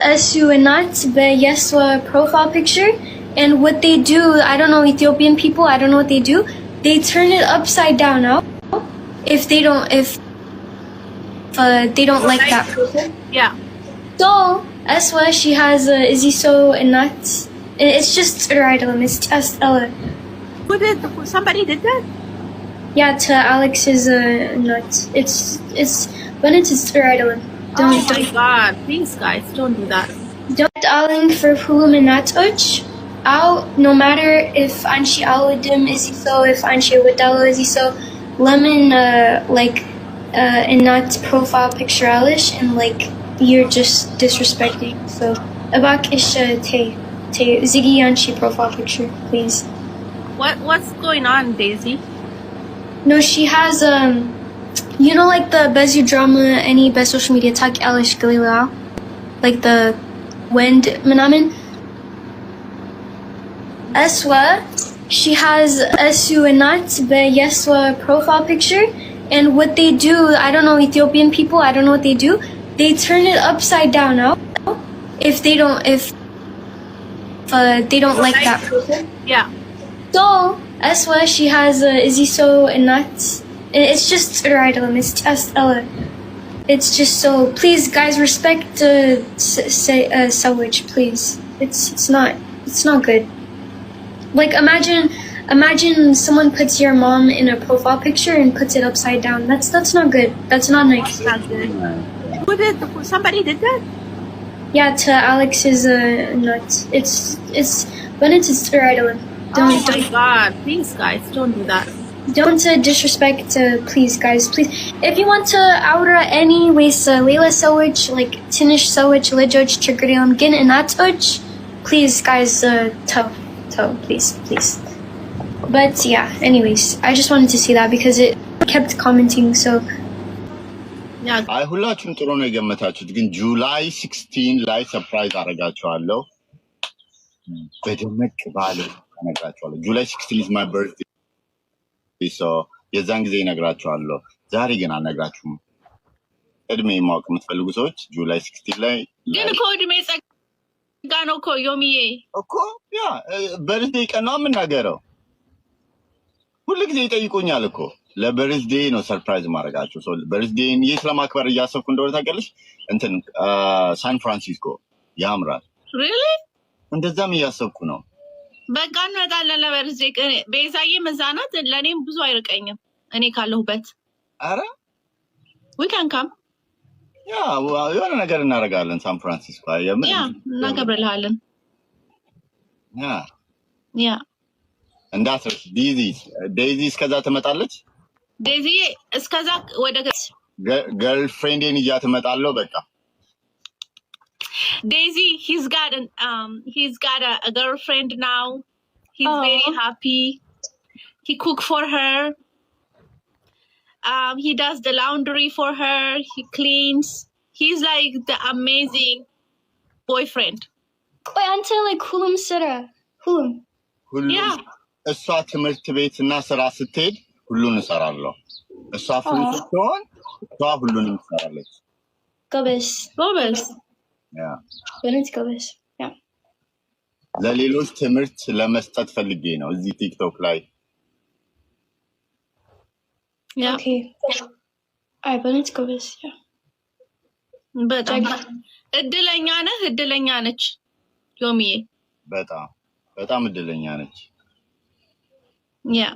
Esu and not the Yeswa profile picture. And what they do, I don't know, Ethiopian people, I don't know what they do. They turn it upside down now. If they don't like that person. Yeah. So Eswa, she has Iziso and not. It's just her idol. It's just Ella. Who did? Somebody did that? Yeah, to Alex's nut. It's when it's her idol. Oh my God! Please, guys, don't do that. Don't aling for Hulum and Natuch. Out no matter if Anshi Aladim Iziso, if Anshi Wadalo Iziso, lemon and not profile picture Alish, and like you're just disrespecting. So Abak Isha Te Ziggy Anshi profile picture, please. What's going on, Daisy? No, she has you know, like the Bezu drama, any best social media tak Alish Galilao, like the Wind Manamin. Eswa, she has Esu and not the Yeswa profile picture. And what they do, I don't know, Ethiopian people, I don't know what they do. They turn it upside down now. If they don't like that person. Yeah. So Eswa, she has Iziso and not. It's just her idol. It's just Ella. It's just so. Please, guys, respect Sawich, please. It's not good. Like imagine someone puts your mom in a profile picture and puts it upside down. That's not good. That's not nice. That's not good. Who did? Somebody did that? Yeah, to Alex's nut. It's when it's her idol. Oh my God! Please, guys, don't do that. Don't disrespect, please, guys, please. If you want to aura anyways, Leila Sowich, like Tinish Sowich, Lijoj, Chigriam, Gin and Natsuch, please, guys, tell, please. But yeah, anyways, I just wanted to see that because it kept commenting, so. Yeah. I ሁላችሁም ጥሩ ነው የገመታችሁት ግን ጁላይ 16 ላይ ሰርፕራይዝ አደርጋችኋለሁ በደመቅ ባለ እነግራችኋለሁ ጁላይ 16 is my birthday so የዛን ጊዜ እነግራችኋለሁ ዛሬ ግን አልነግራችሁም እድሜ ማወቅ የምትፈልጉ ሰዎች ጁላይ 16 ላይ ግን እኮ እድሜ ጸጋ ነው እኮ ዮሚዬ እኮ ያ በርዝዴይ ቀን ነው የምናገረው ሁሉ ጊዜ ይጠይቁኛል እኮ ለበርዝዴይ ነው ሰርፕራይዝ ማድረጋችሁ ሶ በርዝዴይን የት ለማክበር እያሰብኩ እንደሆነ ታውቂያለሽ እንትን ሳን ፍራንሲስኮ ያምራል really እንደዛም እያሰብኩ ነው በቃ እንመጣለን ለበርዝዴይ ቀን ቤዛዬ መዛናት ለኔም ብዙ አይርቀኝም እኔ ካለሁበት አረ we can come ያ የሆነ ነገር እናደርጋለን ሳን ፍራንሲስኮ ያ እናከብርልሃለን ያ እንዳትረሽ ዴዚ እስከዛ ትመጣለች ዴዚ እስከዛ ወደ ገርልፍሬንዴን ይያ ትመጣለሁ በቃ Daisy, he's got a girlfriend now. He's very happy. He cook for her. He does the laundry for her. He cleans. He's like the amazing boyfriend. Wait, until like Hulum Sira. Hulum. Yeah. እሷ ትምህርት ቤትና ስራ ስትሄድ ሁሉን እሰራለሁ እሷ ፍሪ ስትሆን እሷ ሁሉንም ትሰራለች ጎበዝ ያ በእውነት ጎበዝ ያ ለሌሎች ትምህርት ለመስጠት ፈልጌ ነው እዚህ ቲክቶክ ላይ ያ ኦኬ አይ በእውነት ጎበዝ ያ በጣም እድለኛ ነች ዮሚዬ በጣም እድለኛ ነች Yeah.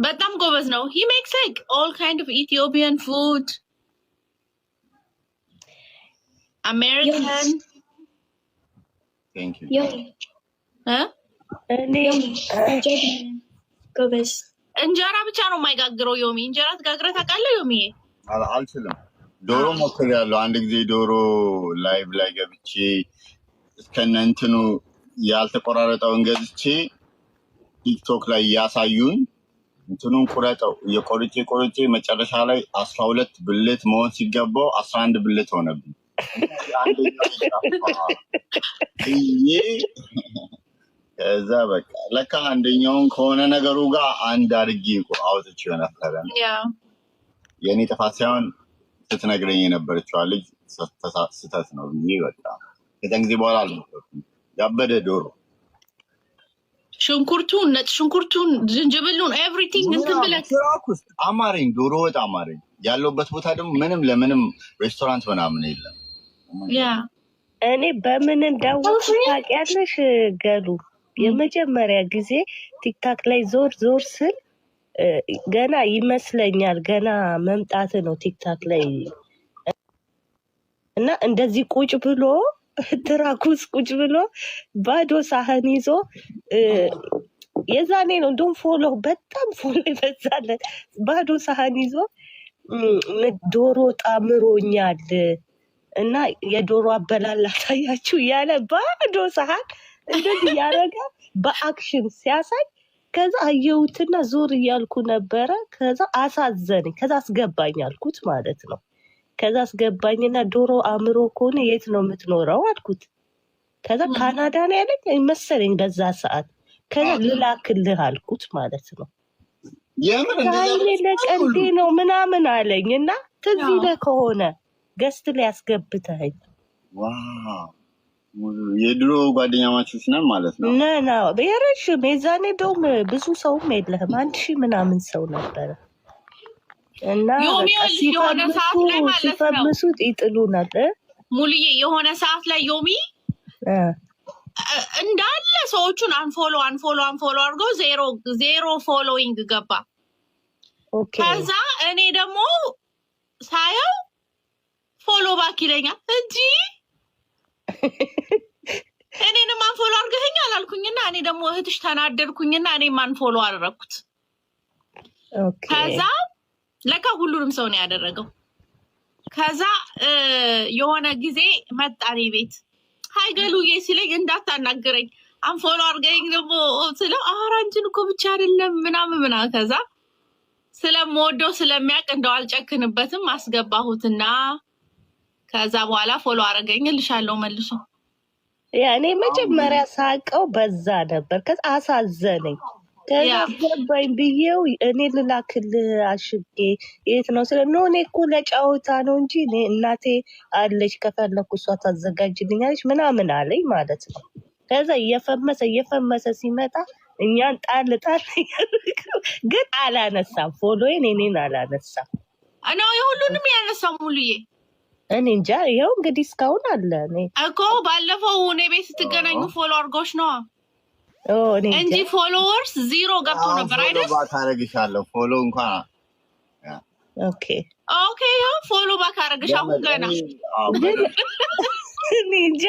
በጣም ጎበዝ ነው he makes like all kind of Ethiopian food American thank you ጎበዝ እንጀራ ብቻ ነው የማይጋግረው ዮሚ እንጀራ ትጋግረህ ታውቃለህ ዮሚ አልችልም ዶሮ ሞክሬያለሁ አንድ ጊዜ ዶሮ ላይቭ ላይ ገብቼ እስከነ እንትኑ ያልተቆራረጠውን ገዝቼ ቲክቶክ ላይ ያሳዩኝ እንትኑን ቁረጠው የቆርጬ መጨረሻ ላይ 12 ብልት መሆን ሲገባው 11 ብልት ሆነብኝ ከዛ በቃ ለካ አንደኛውን ከሆነ ነገሩ ጋር አንድ አድርጌ አውጥቼው ነበር የኔ ጥፋት ሳይሆን ስትነግረኝ የነበረችው ልጅ ስህተት ነው ብዬ በቃ ከዛን ጊዜ በኋላ አልሞከርኩም። ያበደ ዶሮ ሽንኩርቱን፣ ነጭ ሽንኩርቱን፣ ዝንጅብሉን ኤቭሪቲንግ እንትን ብለህ ስራክ ውስጥ አማረኝ። ዶሮ ወጥ አማረኝ። ያለውበት ቦታ ደግሞ ምንም ለምንም ሬስቶራንት ምናምን የለም። ያ እኔ በምን እንዳወቅኩ ታውቂያለሽ ገሉ? የመጀመሪያ ጊዜ ቲክታክ ላይ ዞር ዞር ስል ገና ይመስለኛል ገና መምጣት ነው ቲክታክ ላይ እና እንደዚህ ቁጭ ብሎ ትራኩስ ቁጭ ብሎ ባዶ ሳህን ይዞ የዛኔ ነው እንደውም ፎሎ በጣም ፎሎ ይበዛለት። ባዶ ሳህን ይዞ ዶሮ ጣምሮኛል እና የዶሮ አበላላ ታያችሁ እያለ ባዶ ሳህን እንደዚህ ያደረገ በአክሽን ሲያሳይ ከዛ አየሁትና ዞር እያልኩ ነበረ። ከዛ አሳዘነኝ። ከዛ አስገባኝ አልኩት ማለት ነው። ከዛ አስገባኝና ዶሮ አእምሮ ከሆነ የት ነው የምትኖረው አልኩት። ከዛ ካናዳ ነው ያለኝ መሰለኝ በዛ ሰዓት። ከዛ ልላክልህ አልኩት ማለት ነው። ዛሬ ለቀልዴ ነው ምናምን አለኝ እና ትዝ ይለህ ከሆነ ገስት ላይ ያስገብተኸኝ የድሮ ጓደኛ ማቾች ነን ማለት ነው። ነና የረሽም የዛኔ ደውም ብዙ ሰውም የለህም 1000 ምናምን ሰው ነበረ እና ሲፈምሱት ይጥሉናል። ሙሉዬ የሆነ ሰዓት ላይ ዮሚ እንዳለ ሰዎቹን አንፎሎ አድርገው ዜሮ ፎሎዊንግ ገባ። ከዛ እኔ ደግሞ ሳየው ፎሎ ባክ ይለኛል እንጂ እኔንም አንፎሎ አድርገኸኛል አልኩኝና እኔ ደግሞ እህትሽ ተናደድኩኝና እኔም አንፎሎ አደረኩት። ከዛ ለካ ሁሉንም ሰው ነው ያደረገው። ከዛ የሆነ ጊዜ መጣኔ ቤት ሀይ ገሉዬ ሲለኝ እንዳታናግረኝ አንፎሎ አድርገኝ ደግሞ ስለው አንቺን እኮ ብቻ አይደለም ምናምን ከዛ ስለምወደው ስለሚያውቅ እንደው አልጨክንበትም አስገባሁትና ከዛ በኋላ ፎሎ አረገኝ ልሻለው መልሶ። ያኔ መጀመሪያ ሳቀው በዛ ነበር። ከዛ አሳዘነኝ። ከዛ ገባኝ ብዬው እኔ ልላክልህ አሽጌ የት ነው ስለ እኔ እኮ ለጫወታ ነው እንጂ እኔ እናቴ አለች ከፈለኩ እሷ ታዘጋጅልኛለች ምናምን አለኝ ማለት ነው። ከዛ እየፈመሰ ሲመጣ እኛን ጣል ግን አላነሳም። ፎሎዬን እኔን አላነሳም። እና የሁሉንም ያነሳው ሙሉዬ እኔ እንጃ። ይኸው እንግዲህ እስካሁን አለ። እኔ እኮ ባለፈው እኔ ቤት ስትገናኙ ፎሎ አድርጎሽ ነው እንጂ ፎሎወርስ 0 ገብቶ ነበር አይደል? ባክ አረግሻለሁ ፎሎ እንኳን ኦኬ ያው ፎሎ ባክ አረግሽ አሁን ገና እኔ እንጃ።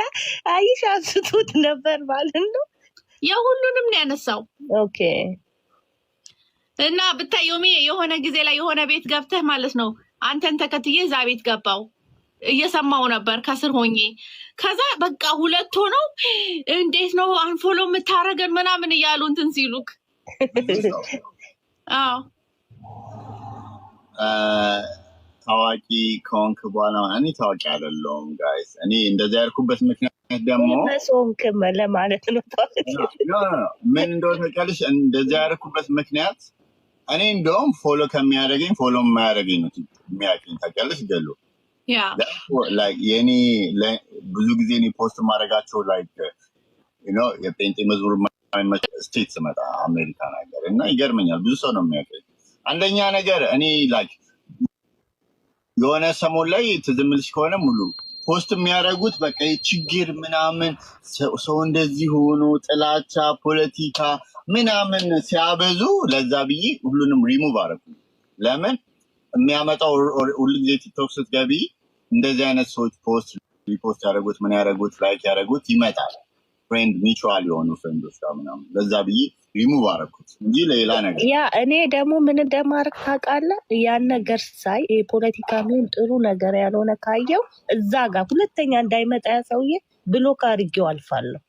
አይሽ አንስቶት ነበር ማለት ነው። የሁሉንም ነው ያነሳው። ኦኬ እና ብታይ ዮሚ የሆነ ጊዜ ላይ የሆነ ቤት ገብተህ ማለት ነው አንተን ተከትዬ እዛ ቤት ገባው እየሰማው ነበር ከስር ሆኜ። ከዛ በቃ ሁለት ሆነው እንዴት ነው አንፎሎ የምታረገን ምናምን እያሉ እንትን ሲሉክ ታዋቂ ከሆንክ በኋላ እኔ ታዋቂ አይደለሁም ጋይስ። እኔ እንደዛ ያልኩበት ምክንያት ደግሞ መስonክም ለማለት ነው። ምን እንደሆነ ታውቂያለሽ? እንደዛ ያልኩበት ምክንያት እኔ እንደውም ፎሎ ከሚያደርገኝ ፎሎ የማያደርገኝ ነው የሚያውቀኝ። ታውቂያለሽ ገሉ የኔ ብዙ ጊዜ እኔ ፖስት ማድረጋቸው የጴንጤ መዝሙር ስቴት ስመጣ አሜሪካ ነገር እና ይገርመኛል። ብዙ ሰው ነው የሚያውቀኝ። አንደኛ ነገር እኔ የሆነ ሰሞን ላይ ትዝምልሽ ከሆነ ሙሉ ፖስት የሚያደርጉት በቃ ችግር ምናምን ሰው እንደዚህ ሆኖ ጥላቻ፣ ፖለቲካ ምናምን ሲያበዙ ለዛ ብዬ ሁሉንም ሪሙቭ አደረኩ። ለምን የሚያመጣው ሁልጊዜ ቲክቶክ ስትገቢ እንደዚህ አይነት ሰዎች ፖስት ሪፖስት ያደረጉት ምን ያደረጉት ላይክ ያደረጉት ይመጣል። ፍሬንድ ሚቹዋል የሆኑ ፍሬንዶች ጋር ምናምን ለዛ ብዬ ሪሙቭ አደረኩት እንጂ ሌላ ነገር ያ እኔ ደግሞ ምን እንደማርክ ታውቃለህ? ያን ነገር ሳይ የፖለቲካ ምን ጥሩ ነገር ያልሆነ ካየው እዛ ጋር ሁለተኛ እንዳይመጣ ያ ሰውዬ ብሎክ አድርጌው አልፋለሁ።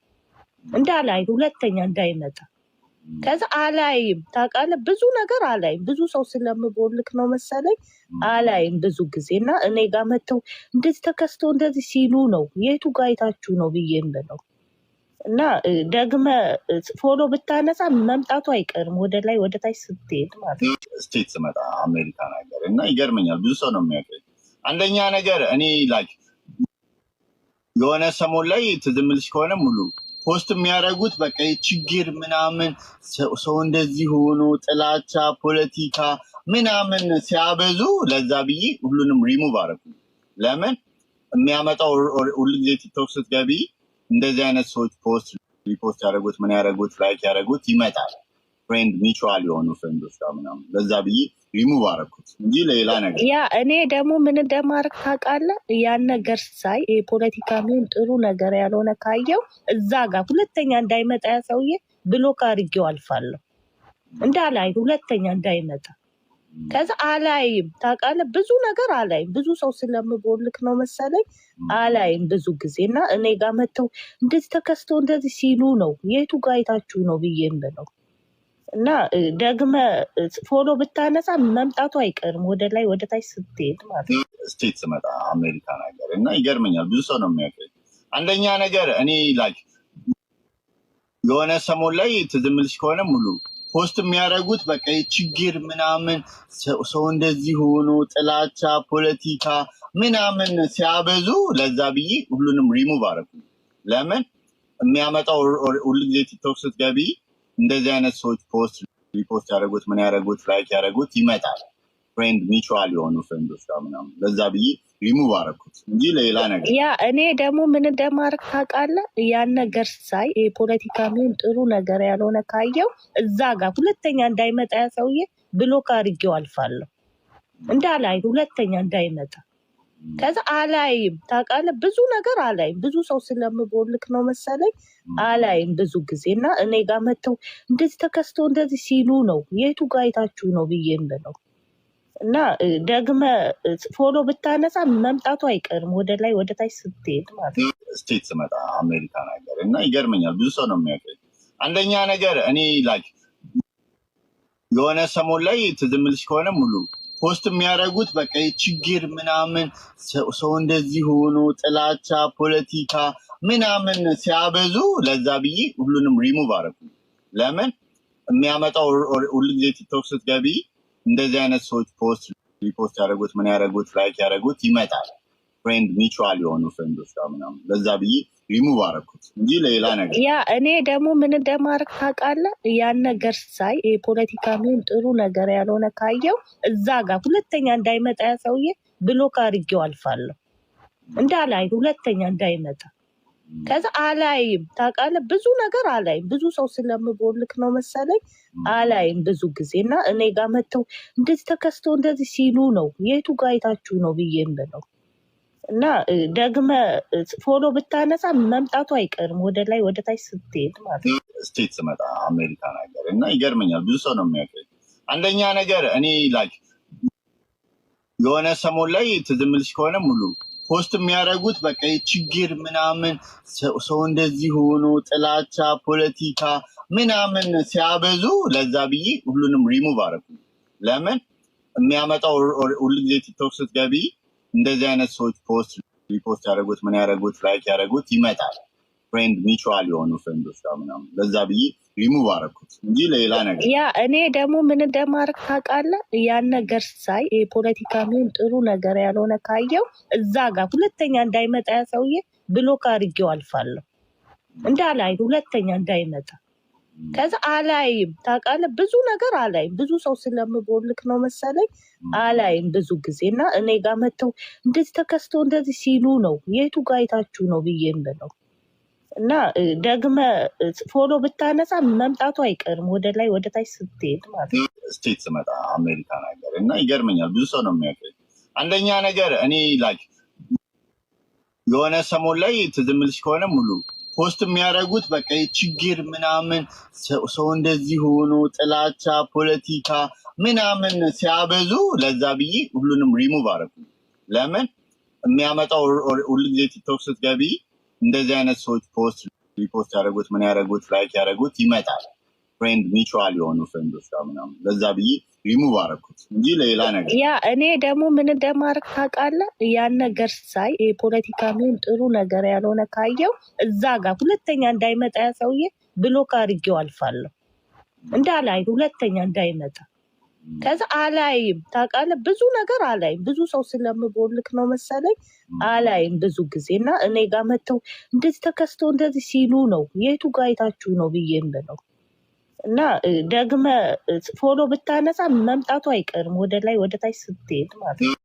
እንዳላይ ሁለተኛ እንዳይመጣ። ከዛ አላይም ታውቃለህ፣ ብዙ ነገር አላይም። ብዙ ሰው ስለምቦልክ ነው መሰለኝ አላይም ብዙ ጊዜ። እና እኔ ጋር መተው እንደዚህ ተከስቶ እንደዚህ ሲሉ ነው የቱ ጋር አይታችሁ ነው ብዬ ነው። እና ደግመ ፎሎ ብታነሳ መምጣቱ አይቀርም ወደ ላይ ወደ ታች ስትሄድ ማለት ነው። ስቴት ስመጣ አሜሪካ ነገር እና ይገርመኛል። ብዙ ሰው ነው የሚያውቀኝ። አንደኛ ነገር እኔ የሆነ ሰሞን ላይ ትዝምልሽ ከሆነ ሙሉ ፖስት የሚያደርጉት በቃ ችግር ምናምን ሰው እንደዚህ ሆኖ ጥላቻ ፖለቲካ ምናምን ሲያበዙ ለዛ ብዬ ሁሉንም ሪሙቭ አደረኩ። ለምን የሚያመጣው ሁልጊዜ ቲክቶክ ስትገቢ እንደዚህ አይነት ሰዎች ፖስት ሪፖስት ያደረጉት ምን ያደረጉት ላይክ ያደረጉት ይመጣል። ፍሬንድ ሚቹዋል የሆኑ ፍሬንዶች ጋር ምናምን ለዛ ብዬ ሪሙቭ አደረኩት እንጂ ለሌላ ነገር ያ እኔ ደግሞ ምን እንደማርክ ታውቃለህ? ያን ነገር ሳይ የፖለቲካ ምን ጥሩ ነገር ያልሆነ ካየው እዛ ጋር ሁለተኛ እንዳይመጣ ያ ሰውዬ ብሎክ አድርጌው አልፋለሁ። እንዳላይ ሁለተኛ እንዳይመጣ ከዛ አላይም። ታውቃለህ ብዙ ነገር አላይም። ብዙ ሰው ስለምቦልክ ነው መሰለኝ አላይም ብዙ ጊዜ እና እኔ ጋር መተው እንደዚህ ተከስቶ እንደዚህ ሲሉ ነው የቱ ጋር አይታችሁ ነው ብዬ የምለው እና ደግመ ፎሎ ብታነሳ መምጣቱ አይቀርም ወደ ላይ ወደ ታች ስትሄድ ማለት ነው። ስቴት ስመጣ አሜሪካ ነገር እና ይገርመኛል። ብዙ ሰው ነው የሚያውቀኝ። አንደኛ ነገር እኔ ላይክ የሆነ ሰሞን ላይ ትዝምልሽ ከሆነ ሙሉ ፖስት የሚያደርጉት በቃ ችግር ምናምን ሰው እንደዚህ ሆኖ ጥላቻ ፖለቲካ ምናምን ሲያበዙ ለዛ ብዬ ሁሉንም ሪሙቭ አደረኩ። ለምን የሚያመጣው ሁልጊዜ ቲክቶክ ስትገቢ እንደዚህ አይነት ሰዎች ፖስት ሪፖስት ያደረጉት ምን ያደረጉት ላይክ ያደረጉት ይመጣል። ፍሬንድ ሚቹዋል የሆኑ ፍሬንዶች ጋር ምናምን ለዛ ብዬ ሪሙቭ አደረኩት እንጂ ለሌላ ነገር ያ እኔ ደግሞ ምን እንደማርክ ታውቃለህ? ያን ነገር ሳይ የፖለቲካ ምን ጥሩ ነገር ያልሆነ ካየው እዛ ጋር ሁለተኛ እንዳይመጣ ያ ሰውዬ ብሎክ አድርጌው አልፋለሁ። እንዳላይ ሁለተኛ እንዳይመጣ ከዛ አላይም። ታውቃለህ ብዙ ነገር አላይም። ብዙ ሰው ስለምቦልክ ነው መሰለኝ አላይም ብዙ ጊዜ እና እኔ ጋር መተው እንደዚህ ተከስቶ እንደዚህ ሲሉ ነው የቱ ጋር አይታችሁ ነው ብዬ የምለው እና ደግመ ፎሎ ብታነሳ መምጣቱ አይቀርም ወደ ላይ ወደ ታች ስትሄድ ማለት ነው። ስቴት ስመጣ አሜሪካ ነገር እና ይገርመኛል። ብዙ ሰው ነው የሚያውቀኝ። አንደኛ ነገር እኔ ላይክ የሆነ ሰሞን ላይ ትዝምልሽ ከሆነ ሙሉ ፖስት የሚያደርጉት በቃ ችግር ምናምን ሰው እንደዚህ ሆኖ ጥላቻ ፖለቲካ ምናምን ሲያበዙ ለዛ ብዬ ሁሉንም ሪሙቭ አደረኩ። ለምን የሚያመጣው ሁልጊዜ ቲክቶክ ስትገቢ እንደዚህ አይነት ሰዎች ፖስት ሪፖስት ያደረጉት ምን ያደረጉት ላይክ ያደረጉት ይመጣል። ፍሬንድ ሚቹዋል የሆኑ ፍሬንዶች ጋር ምናምን ለዛ ብዬ ሪሙቭ አደረኩት እንጂ ለሌላ ነገር ያ እኔ ደግሞ ምን እንደማርክ ታውቃለህ? ያን ነገር ሳይ የፖለቲካ ምን ጥሩ ነገር ያልሆነ ካየው እዛ ጋር ሁለተኛ እንዳይመጣ ያ ሰውዬ ብሎክ አድርጌው አልፋለሁ። እንዳላይ ሁለተኛ እንዳይመጣ ከዛ አላይም። ታውቃለህ ብዙ ነገር አላይም። ብዙ ሰው ስለምቦልክ ነው መሰለኝ አላይም ብዙ ጊዜ እና እኔ ጋር መተው እንደዚህ ተከስቶ እንደዚህ ሲሉ ነው የቱ ጋር አይታችሁ ነው ብዬ የምለው እና ደግመ ፎሎ ብታነሳ መምጣቱ አይቀርም ወደ ላይ ወደ ታች ስትሄድ ማለት ነው። ስቴት ስመጣ አሜሪካ ነገር እና ይገርመኛል። ብዙ ሰው ነው የሚያውቀኝ። አንደኛ ነገር እኔ ላይክ የሆነ ሰሞን ላይ ትዝምልሽ ከሆነ ሙሉ ፖስት የሚያደርጉት በቃ ችግር ምናምን ሰው እንደዚህ ሆኖ ጥላቻ ፖለቲካ ምናምን ሲያበዙ ለዛ ብዬ ሁሉንም ሪሙቭ አደረኩ። ለምን የሚያመጣው ሁልጊዜ ቲክቶክ ስትገቢ እንደዚህ አይነት ሰዎች ፖስት ሪፖስት ያደረጉት ምን ያደረጉት ላይክ ያደረጉት ይመጣል። ፍሬንድ ሚቹዋል የሆኑ ፍሬንዶች ጋር ምናምን ለዛ ብዬ ሪሙቭ አደረኩት እንጂ ለሌላ ነገር ያ እኔ ደግሞ ምን እንደማርክ ታውቃለህ? ያን ነገር ሳይ የፖለቲካ ምን ጥሩ ነገር ያልሆነ ካየው እዛ ጋር ሁለተኛ እንዳይመጣ ያ ሰውዬ ብሎክ አድርጌው አልፋለሁ። እንዳላይ ሁለተኛ እንዳይመጣ ከዛ አላይም። ታውቃለህ ብዙ ነገር አላይም። ብዙ ሰው ስለምቦልክ ነው መሰለኝ አላይም ብዙ ጊዜ እና እኔ ጋር መተው እንደዚህ ተከስቶ እንደዚህ ሲሉ ነው የቱ ጋር አይታችሁ ነው ብዬ የምለው እና ደግመ ፎሎ ብታነሳ መምጣቱ አይቀርም ወደ ላይ ወደ ታች ስትሄድ ማለት ነው። ስቴት ስመጣ አሜሪካ ነገር እና ይገርመኛል። ብዙ ሰው ነው የሚያውቀኝ። አንደኛ ነገር እኔ ላይክ የሆነ ሰሞን ላይ ትዝምልሽ ከሆነ ሙሉ ፖስት የሚያደርጉት በቃ ችግር ምናምን ሰው እንደዚህ ሆኖ ጥላቻ ፖለቲካ ምናምን ሲያበዙ ለዛ ብዬ ሁሉንም ሪሙቭ አደረኩ። ለምን የሚያመጣው ሁልጊዜ ቲክቶክ ስትገቢ እንደዚህ አይነት ሰዎች ፖስት ሪፖስት ያደረጉት ምን ያደረጉት ላይክ ያደረጉት ይመጣል። ፍሬንድ ሚቹዋል የሆኑ ፍሬንዶች ጋር ምናምን ለዛ ብዬ ሪሙቭ አደረኩት እንጂ ለሌላ ነገር ያ እኔ ደግሞ ምን እንደማርክ ታውቃለህ? ያን ነገር ሳይ የፖለቲካ ምን ጥሩ ነገር ያልሆነ ካየው እዛ ጋር ሁለተኛ እንዳይመጣ ያ ሰውዬ ብሎክ አድርጌው አልፋለሁ። እንዳላይ ሁለተኛ እንዳይመጣ ከዛ አላይም ታውቃለህ፣ ብዙ ነገር አላይም። ብዙ ሰው ስለምቦልክ ነው መሰለኝ አላይም ብዙ ጊዜ እና እኔ ጋር መጥተው እንደዚህ ተከስቶ እንደዚህ ሲሉ ነው የቱ ጋር አይታችሁ ነው ብዬ የምለው እና ደግመ ፎሎ ብታነሳ መምጣቱ አይቀርም ወደ ላይ ወደ ታች ስትሄድ ማለት ነው።